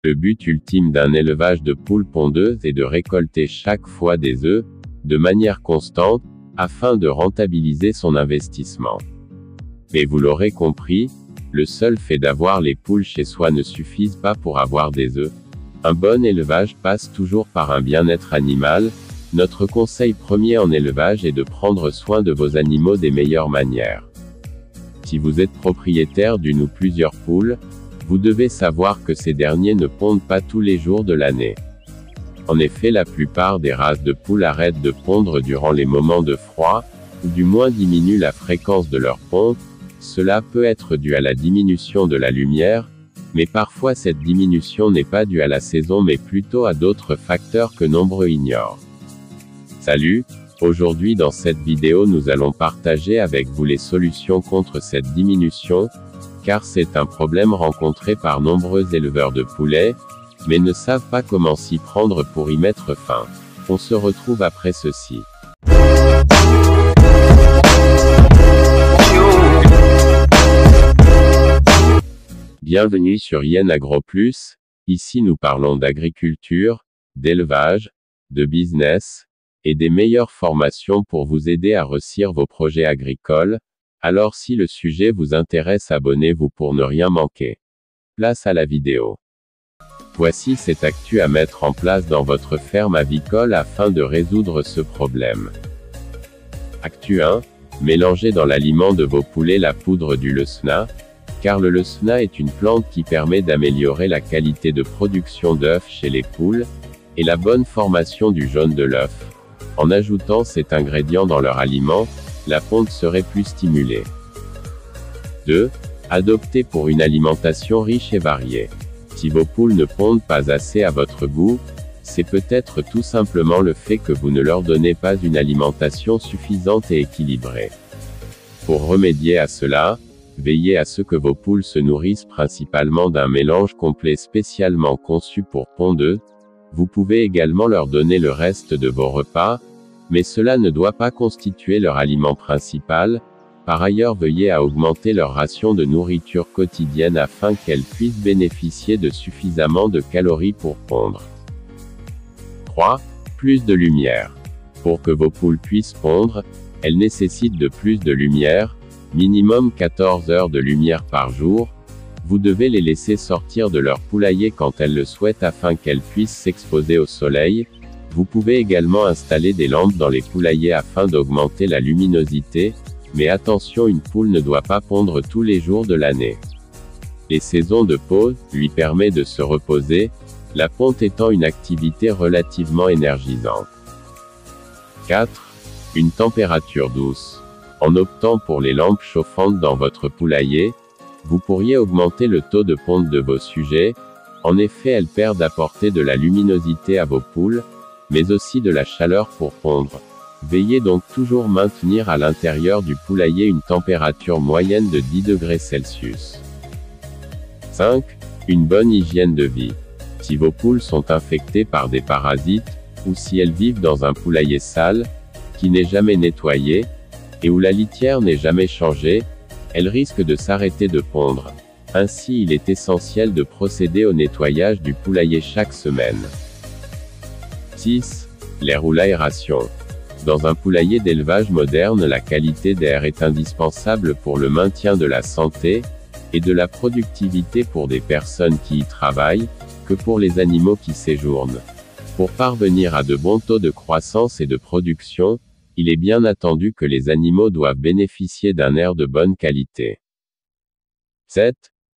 Le but ultime d'un élevage de poules pondeuses est de récolter chaque fois des œufs, de manière constante, afin de rentabiliser son investissement. Mais vous l'aurez compris, le seul fait d'avoir les poules chez soi ne suffit pas pour avoir des œufs. Un bon élevage passe toujours par un bien-être animal. Notre conseil premier en élevage est de prendre soin de vos animaux des meilleures manières. Si vous êtes propriétaire d'une ou plusieurs poules, vous devez savoir que ces derniers ne pondent pas tous les jours de l'année. En effet, la plupart des races de poules arrêtent de pondre durant les moments de froid, ou du moins diminuent la fréquence de leur ponte. Cela peut être dû à la diminution de la lumière, mais parfois cette diminution n'est pas due à la saison mais plutôt à d'autres facteurs que nombreux ignorent. Salut! Aujourd'hui dans cette vidéo nous allons partager avec vous les solutions contre cette diminution, car c'est un problème rencontré par nombreux éleveurs de poulets, mais ne savent pas comment s'y prendre pour y mettre fin. On se retrouve après ceci. Bienvenue sur Yen Agro Plus. Ici nous parlons d'agriculture, d'élevage, de business, et des meilleures formations pour vous aider à réussir vos projets agricoles. Alors si le sujet vous intéresse, abonnez-vous pour ne rien manquer. Place à la vidéo. Voici cette actu à mettre en place dans votre ferme avicole afin de résoudre ce problème. Actu 1. Mélangez dans l'aliment de vos poulets la poudre du Lesna, car le Lesna est une plante qui permet d'améliorer la qualité de production d'œufs chez les poules, et la bonne formation du jaune de l'œuf. En ajoutant cet ingrédient dans leur aliment, la ponte serait plus stimulée. 2. Adoptez pour une alimentation riche et variée. Si vos poules ne pondent pas assez à votre goût, c'est peut-être tout simplement le fait que vous ne leur donnez pas une alimentation suffisante et équilibrée. Pour remédier à cela, veillez à ce que vos poules se nourrissent principalement d'un mélange complet spécialement conçu pour pondeuses. Vous pouvez également leur donner le reste de vos repas, mais cela ne doit pas constituer leur aliment principal. Par ailleurs, veillez à augmenter leur ration de nourriture quotidienne afin qu'elles puissent bénéficier de suffisamment de calories pour pondre. 3. Plus de lumière. Pour que vos poules puissent pondre, elles nécessitent de plus de lumière, minimum 14 heures de lumière par jour. Vous devez les laisser sortir de leur poulailler quand elles le souhaitent afin qu'elles puissent s'exposer au soleil. Vous pouvez également installer des lampes dans les poulaillers afin d'augmenter la luminosité, mais attention, une poule ne doit pas pondre tous les jours de l'année. Les saisons de pause lui permettent de se reposer, la ponte étant une activité relativement énergisante. 4. Une température douce. En optant pour les lampes chauffantes dans votre poulailler, vous pourriez augmenter le taux de ponte de vos sujets. En effet, elles perdent d'apporter de la luminosité à vos poules, mais aussi de la chaleur pour pondre. Veillez donc toujours maintenir à l'intérieur du poulailler une température moyenne de 10 degrés Celsius. 5. Une bonne hygiène de vie. Si vos poules sont infectées par des parasites, ou si elles vivent dans un poulailler sale, qui n'est jamais nettoyé, et où la litière n'est jamais changée, elles risquent de s'arrêter de pondre. Ainsi, il est essentiel de procéder au nettoyage du poulailler chaque semaine. 6. L'air ou l'aération. Dans un poulailler d'élevage moderne, la qualité d'air est indispensable pour le maintien de la santé et de la productivité pour des personnes qui y travaillent, que pour les animaux qui séjournent. Pour parvenir à de bons taux de croissance et de production, il est bien attendu que les animaux doivent bénéficier d'un air de bonne qualité. 7.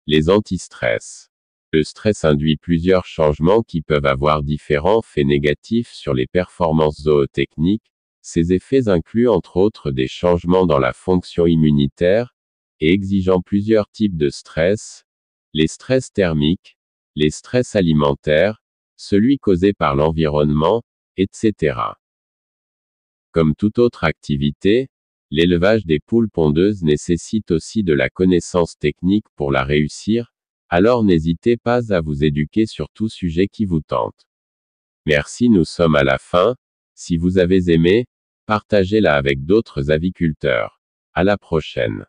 Les anti-stress. Le stress induit plusieurs changements qui peuvent avoir différents effets négatifs sur les performances zootechniques. Ces effets incluent entre autres des changements dans la fonction immunitaire, et exigeant plusieurs types de stress, les stress thermiques, les stress alimentaires, celui causé par l'environnement, etc. Comme toute autre activité, l'élevage des poules pondeuses nécessite aussi de la connaissance technique pour la réussir, alors n'hésitez pas à vous éduquer sur tout sujet qui vous tente. Merci, nous sommes à la fin. Si vous avez aimé, partagez-la avec d'autres aviculteurs. À la prochaine.